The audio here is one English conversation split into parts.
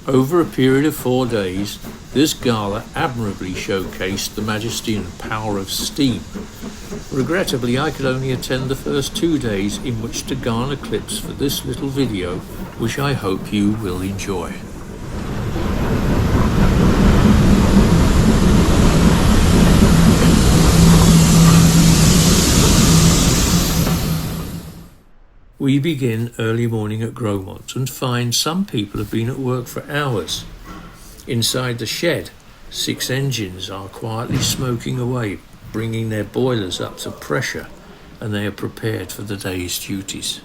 Over a period of 4 days, this gala admirably showcased the majesty and power of steam. Regrettably, I could only attend the first 2 days in which to garner clips for this little video, which I hope you will enjoy. We begin early morning at Gromont and find some people have been at work for hours. Inside the shed, 6 engines are quietly smoking away, bringing their boilers up to pressure, and they are prepared for the day's duties.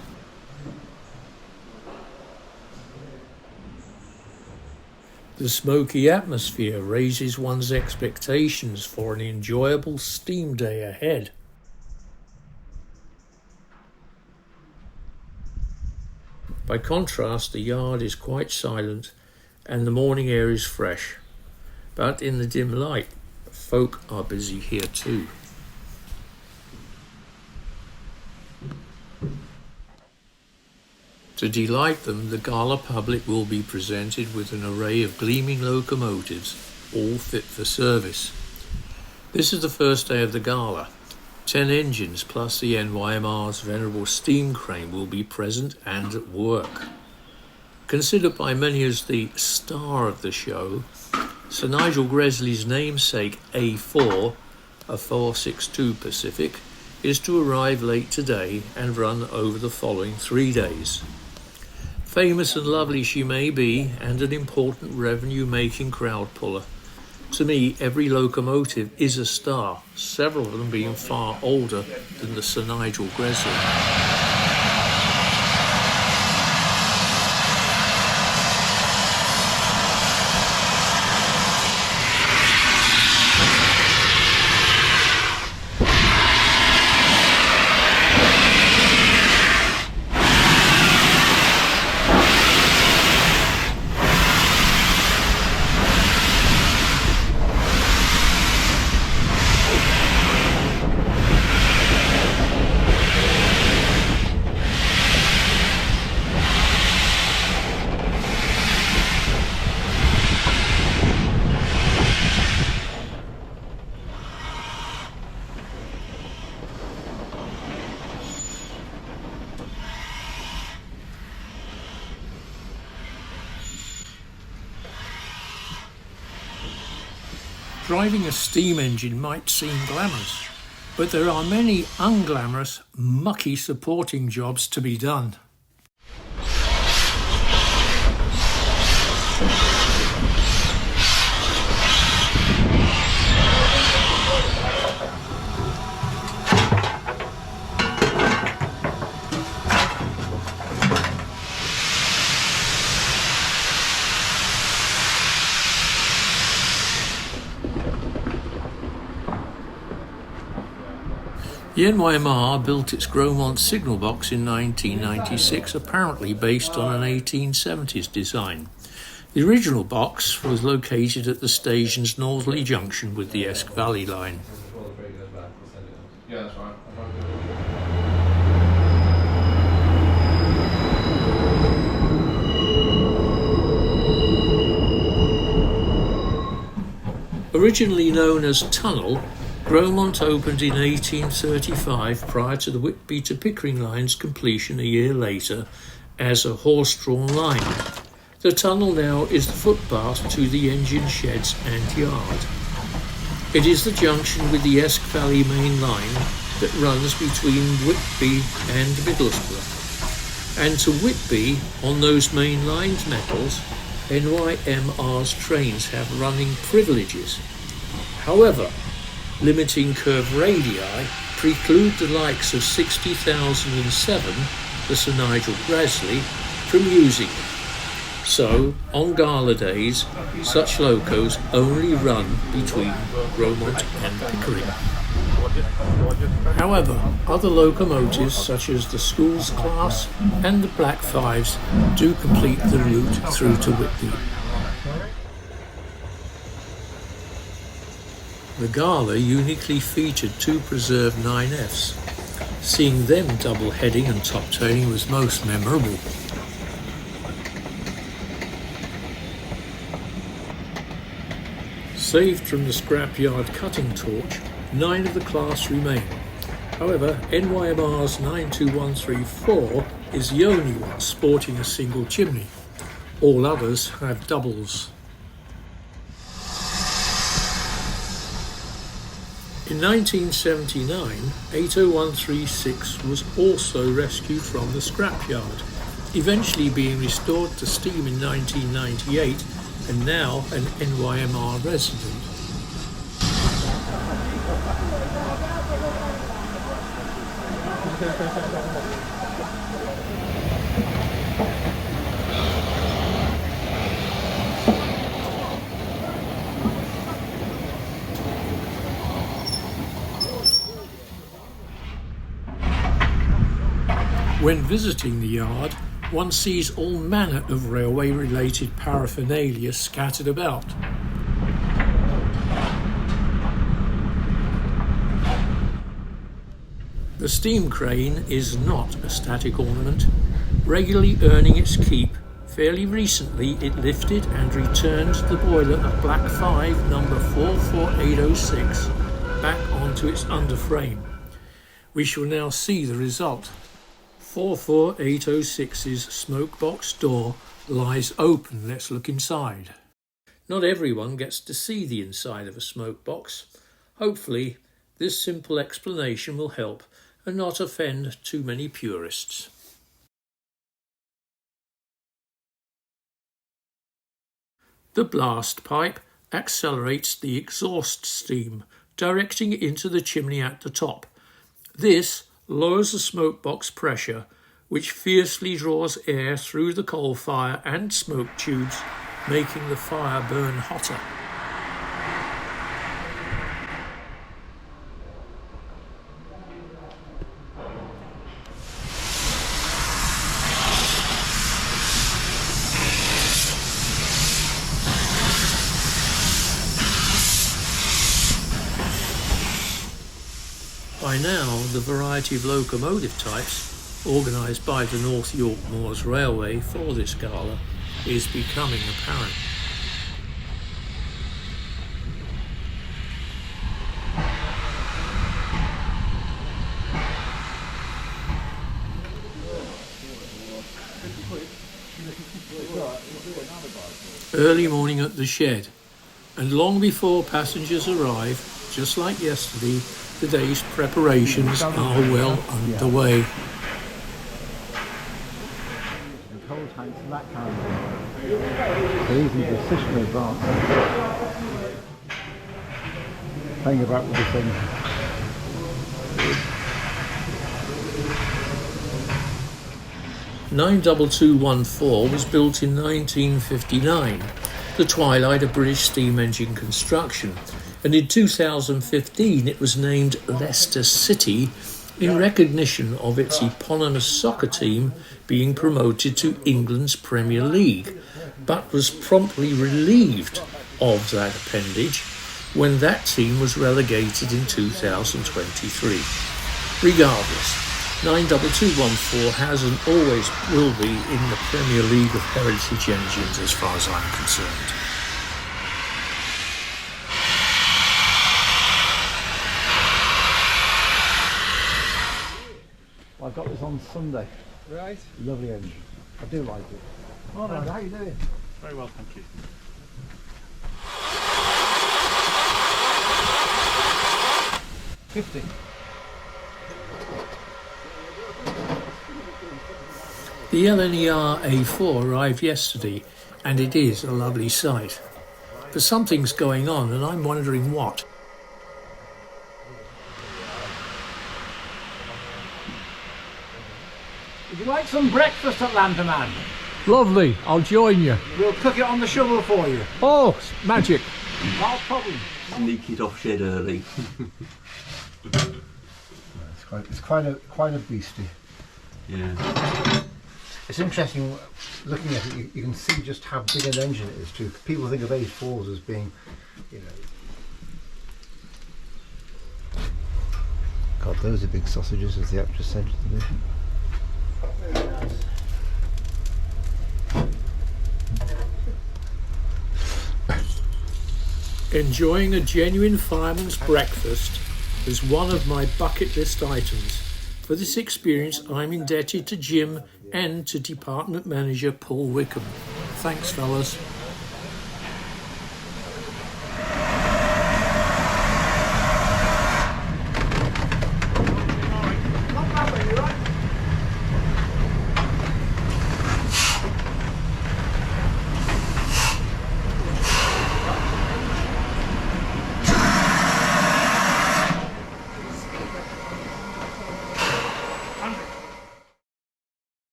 The smoky atmosphere raises one's expectations for an enjoyable steam day ahead. By contrast, the yard is quite silent and the morning air is fresh, but in the dim light, folk are busy here too. To delight them, the gala public will be presented with an array of gleaming locomotives, all fit for service. This is the first day of the gala. 10 engines plus the NYMR's venerable steam crane will be present and at work. Considered by many as the star of the show, Sir Nigel Gresley's namesake A4, a 462 Pacific, is to arrive late today and run over the following 3 days. Famous and lovely she may be, and an important revenue-making crowd puller. To me, every locomotive is a star, several of them being far older than the Sir Nigel Gresley. Driving a steam engine might seem glamorous, but there are many unglamorous, mucky supporting jobs to be done. The NYMR built its Gromont signal box in 1996, apparently based on an 1870s design. The original box was located at the station's northerly junction with the Esk Valley line. Originally known as Tunnel, Gromont opened in 1835 prior to the Whitby to Pickering line's completion a year later as a horse-drawn line. The tunnel now is the footpath to the engine sheds and yard. It is the junction with the Esk Valley main line that runs between Whitby and Middlesbrough. And to Whitby, on those main lines metals, NYMR's trains have running privileges. However, limiting curve radii preclude the likes of 60,007, the Sir Nigel Gresley, from using them. So, on gala days, such locos only run between Gromont and Pickering. However, other locomotives such as the Schools class and the Black Fives do complete the route through to Whitby. The gala uniquely featured two preserved 9Fs. Seeing them double heading and top tailing was most memorable. Saved from the scrapyard cutting torch, 9 of the class remain. However, NYMR's 92134 is the only one sporting a single chimney. All others have doubles. In 1979, 80136 was also rescued from the scrapyard, eventually being restored to steam in 1998 and now an NYMR resident. When visiting the yard, one sees all manner of railway-related paraphernalia scattered about. The steam crane is not a static ornament, regularly earning its keep. Fairly recently it lifted and returned the boiler of Black 5 number 44806 back onto its underframe. We shall now see the result. 44806's smoke box door lies open. Let's look inside. Not everyone gets to see the inside of a smoke box. Hopefully this simple explanation will help and not offend too many purists. The blast pipe accelerates the exhaust steam, directing it into the chimney at the top. This lowers the smoke box pressure, which fiercely draws air through the coal fire and smoke tubes, making the fire burn hotter. By now, the variety of locomotive types organised by the North York Moors Railway for this gala is becoming apparent. Early morning at the shed, and long before passengers arrive, just like yesterday, the day's preparations are well underway. And coal tanks and that kind of thing. So even the system advanced. Playing about with the thing. (92214) was built in 1959, the twilight of British steam engine construction, and in 2015 it was named Leicester City in recognition of its eponymous soccer team being promoted to England's Premier League, but was promptly relieved of that appendage when that team was relegated in 2023. Regardless, 92214 has and always will be in the Premier League of heritage engines as far as I'm concerned. Well, I got this on Sunday. Right. Lovely engine. I do like it. Oh, no. How are you doing? Very well, thank you. $50. The LNER A4 arrived yesterday, and it is a lovely sight. But something's going on, and I'm wondering what. Would you like some breakfast at Landerman? Lovely, I'll join you. We'll cook it on the shovel for you. Oh, magic. No problem. Sneak it off shed early. It's quite a beastie. Yeah. It's interesting looking at it. You can see just how big an engine it is too. People think of A4s as being, you know. God, those are big sausages, as the actress said to me. Enjoying a genuine fireman's breakfast is one of my bucket list items. For this experience, I'm indebted to Jim and to Department Manager Paul Wickham. Thanks, fellas.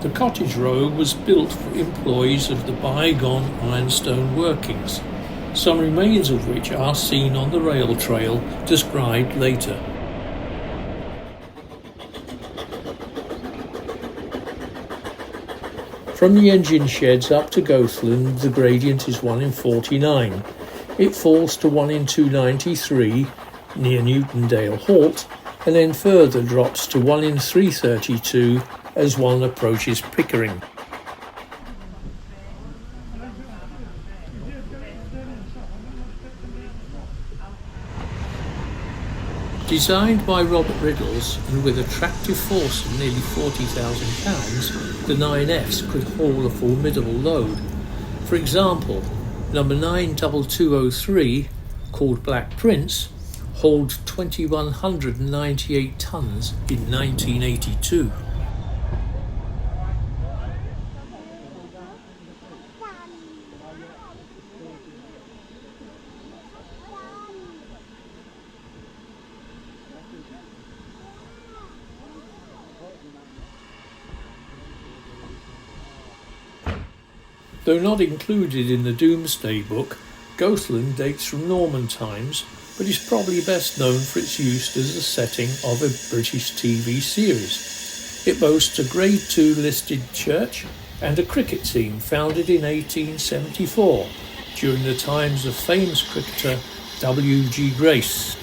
The cottage row was built for employees of the bygone ironstone workings, some remains of which are seen on the rail trail described later. From the engine sheds up to Goathland, the gradient is 1 in 49. It falls to 1 in 293 near Newtondale Halt, and then further drops to 1 in 332 as one approaches Pickering. Designed by Robert Riddles and with a tractive force of nearly 40,000 pounds, the 9Fs could haul a formidable load. For example, number 92203, called Black Prince, hauled 2,198 tons in 1982. Though not included in the Domesday Book, Goathland dates from Norman times, but is probably best known for its use as the setting of a British TV series. It boasts a Grade II listed church and a cricket team founded in 1874 during the times of famous cricketer W.G. Grace.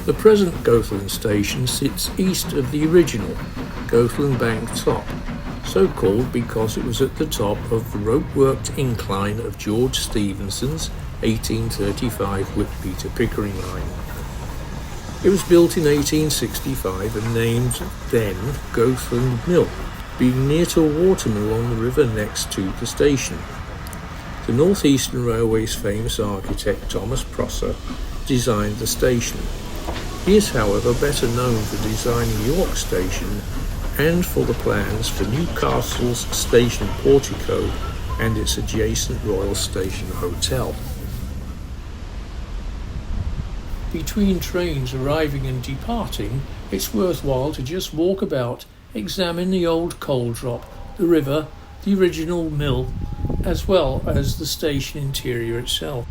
The present Goathland station sits east of the original Goathland Bank Top, so called because it was at the top of the rope-worked incline of George Stephenson's 1835 Whitby to Pickering line. It was built in 1865 and named then Goathland Mill, being near to a watermill on the river next to the station. The North Eastern Railway's famous architect Thomas Prosser designed the station. He is, however, better known for designing York Station and for the plans for Newcastle's station portico and its adjacent Royal Station Hotel. Between trains arriving and departing, it's worthwhile to just walk about, examine the old coal drop, the river, the original mill, as well as the station interior itself.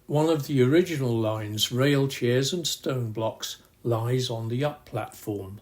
One of the original line's rail chairs and stone blocks lies on the up platform.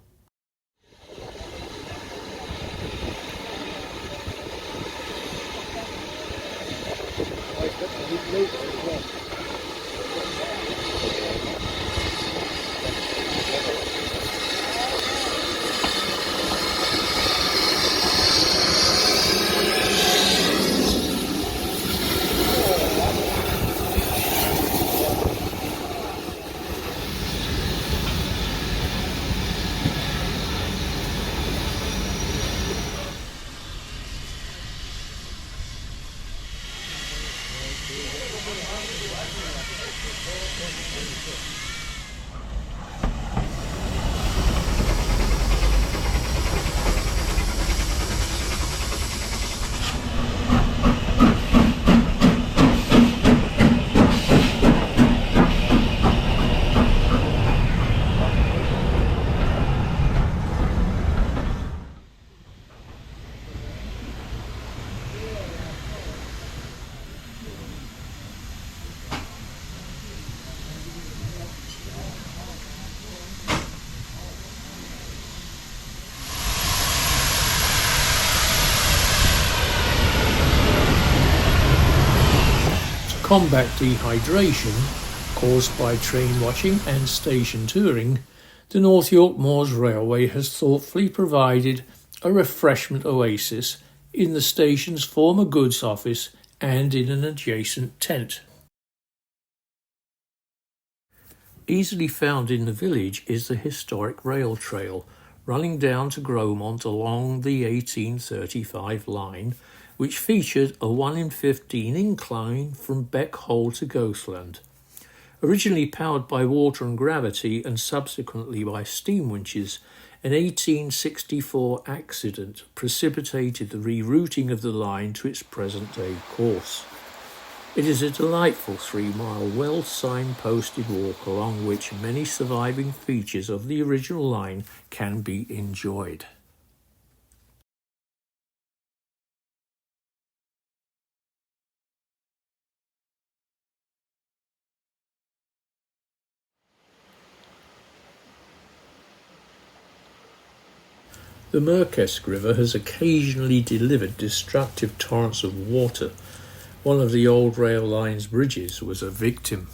Combat dehydration caused by train watching and station touring, the North York Moors Railway has thoughtfully provided a refreshment oasis in the station's former goods office and in an adjacent tent. Easily found in the village is the historic rail trail running down to Gromont along the 1835 line, which featured a 1 in 15 incline from Beck Hole to Ghostland. Originally powered by water and gravity and subsequently by steam winches, an 1864 accident precipitated the rerouting of the line to its present-day course. It is a delightful 3-mile, well-signposted walk along which many surviving features of the original line can be enjoyed. The Merkesk River has occasionally delivered destructive torrents of water. One of the old rail line's bridges was a victim.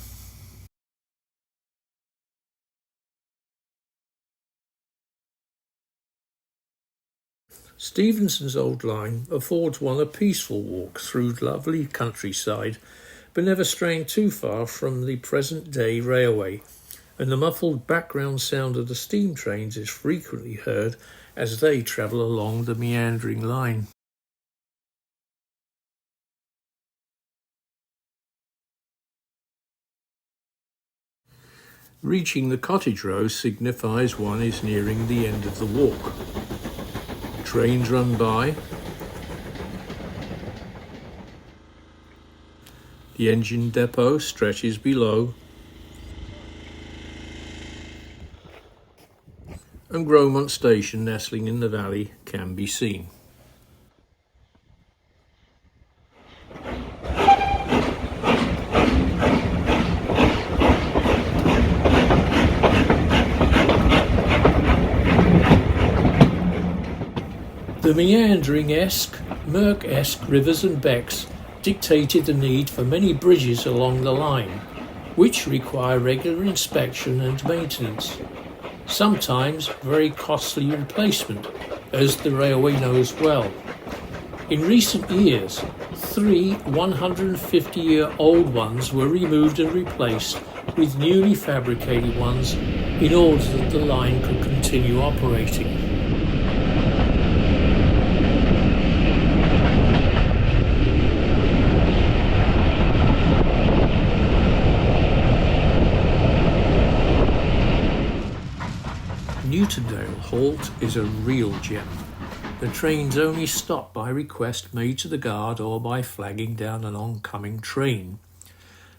Stevenson's old line affords one a peaceful walk through lovely countryside, but never straying too far from the present-day railway, and the muffled background sound of the steam trains is frequently heard as they travel along the meandering line. Reaching the cottage row signifies one is nearing the end of the walk. Trains run by. The engine depot stretches below. And Gromont Station, nestling in the valley, can be seen. The meandering-esque, Merk-esque rivers and becks dictated the need for many bridges along the line, which require regular inspection and maintenance. sometimes very costly replacement, as the railway knows well. In recent years, 3 150-year-old ones were removed and replaced with newly fabricated ones in order that the line could continue operating. Newtondale Halt is a real gem. The trains only stop by request made to the guard or by flagging down an oncoming train.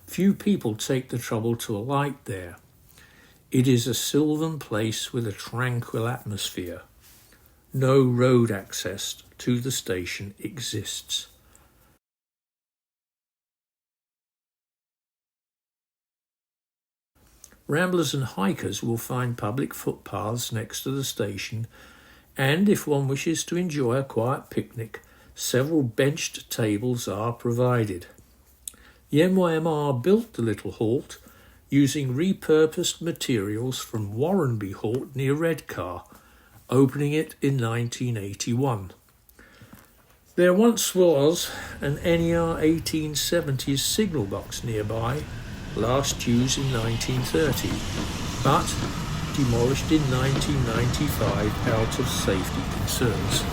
Few people take the trouble to alight there. It is a sylvan place with a tranquil atmosphere. No road access to the station exists. Ramblers and hikers will find public footpaths next to the station, and if one wishes to enjoy a quiet picnic, several benched tables are provided. The NYMR built the little halt using repurposed materials from Warrenby Halt near Redcar, opening it in 1981. There once was an NER 1870s signal box nearby, last used in 1930, but demolished in 1995 out of safety concerns.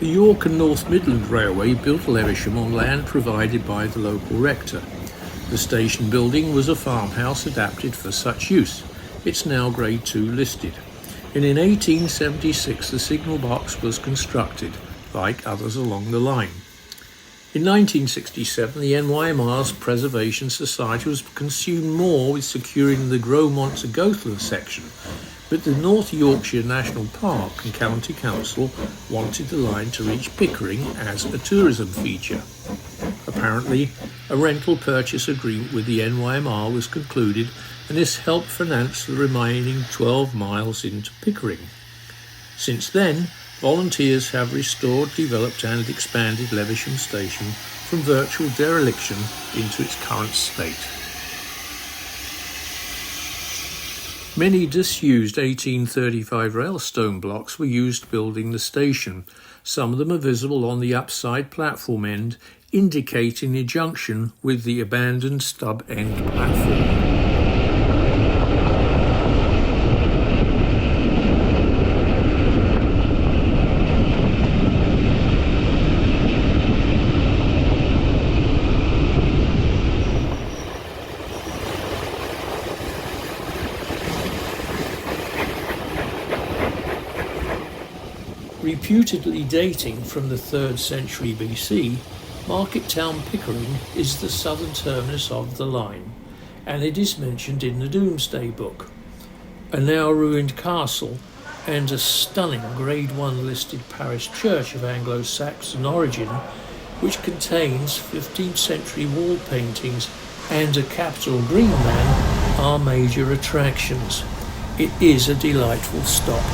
The York and North Midland Railway built Lewisham on land provided by the local rector. The station building was a farmhouse adapted for such use. It's now Grade 2 listed. And in 1876 the signal box was constructed, like others along the line. In 1967 the NYMR's Preservation Society was consumed more with securing the Gromont to Gothland section, but the North Yorkshire National Park and County Council wanted the line to reach Pickering as a tourism feature. Apparently, a rental purchase agreement with the NYMR was concluded, and this helped finance the remaining 12 miles into Pickering. Since then, volunteers have restored, developed and expanded Lewisham Station from virtual dereliction into its current state. Many disused 1835 railstone blocks were used building the station. Some of them are visible on the upside platform end, indicating the junction with the abandoned stub end platform. Reputedly dating from the 3rd century BC, Market Town Pickering is the southern terminus of the line, and it is mentioned in the Domesday Book. A now ruined castle and a stunning Grade 1 listed parish church of Anglo-Saxon origin, which contains 15th century wall paintings and a capital green man, are major attractions. It is a delightful stop.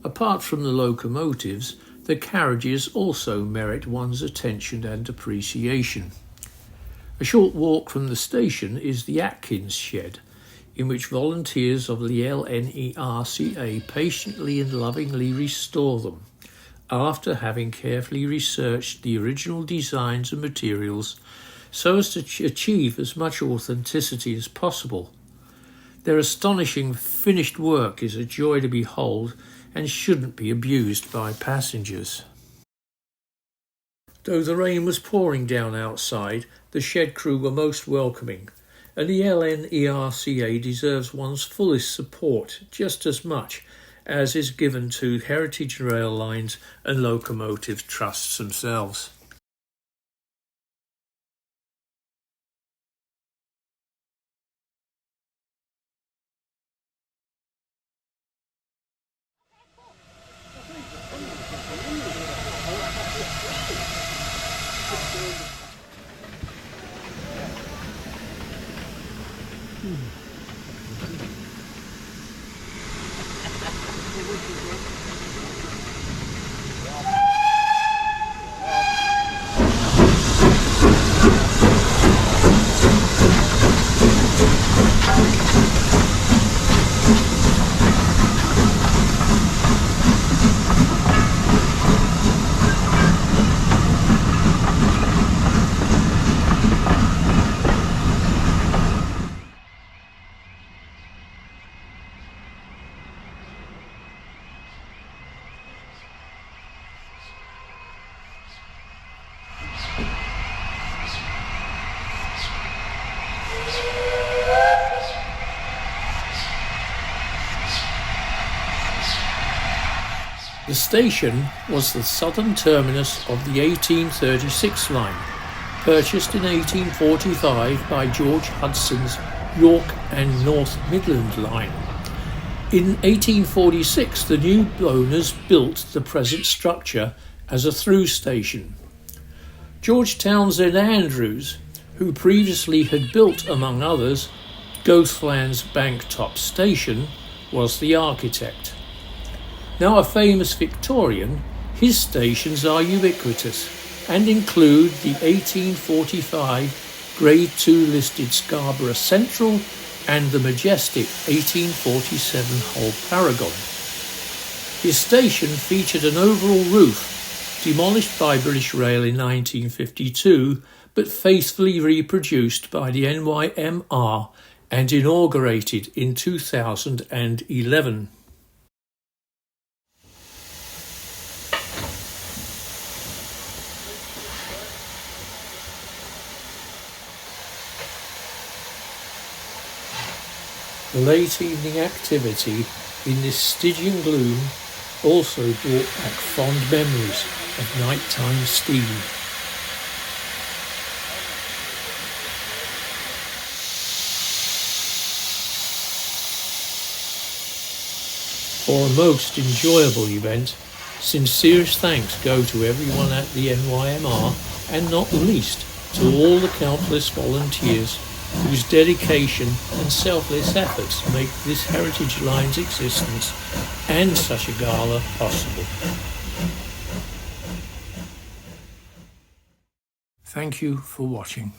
Apart from the locomotives, the carriages also merit one's attention and appreciation. A short walk from the station is the Atkins shed, in which volunteers of the LNERCA patiently and lovingly restore them, after having carefully researched the original designs and materials so as to achieve as much authenticity as possible. Their astonishing finished work is a joy to behold and shouldn't be abused by passengers. Though the rain was pouring down outside, the shed crew were most welcoming, and the LNERCA deserves one's fullest support just as much as is given to heritage rail lines and locomotive trusts themselves. The station was the southern terminus of the 1836 line, purchased in 1845 by George Hudson's York and North Midland line. In 1846, the new owners built the present structure as a through station. George Townsend Andrews, who previously had built, among others, Goathland's Banktop Station, was the architect. Now a famous Victorian, his stations are ubiquitous and include the 1845 Grade 2 listed Scarborough Central and the majestic 1847 Hull Paragon. His station featured an overall roof, demolished by British Rail in 1952, but faithfully reproduced by the NYMR and inaugurated in 2011. The late evening activity in this Stygian gloom also brought back fond memories of nighttime steam. For a most enjoyable event, sincerest thanks go to everyone at the NYMR and not least to all the countless volunteers whose dedication and selfless efforts make this Heritage Line's existence and such a gala possible. Thank you for watching.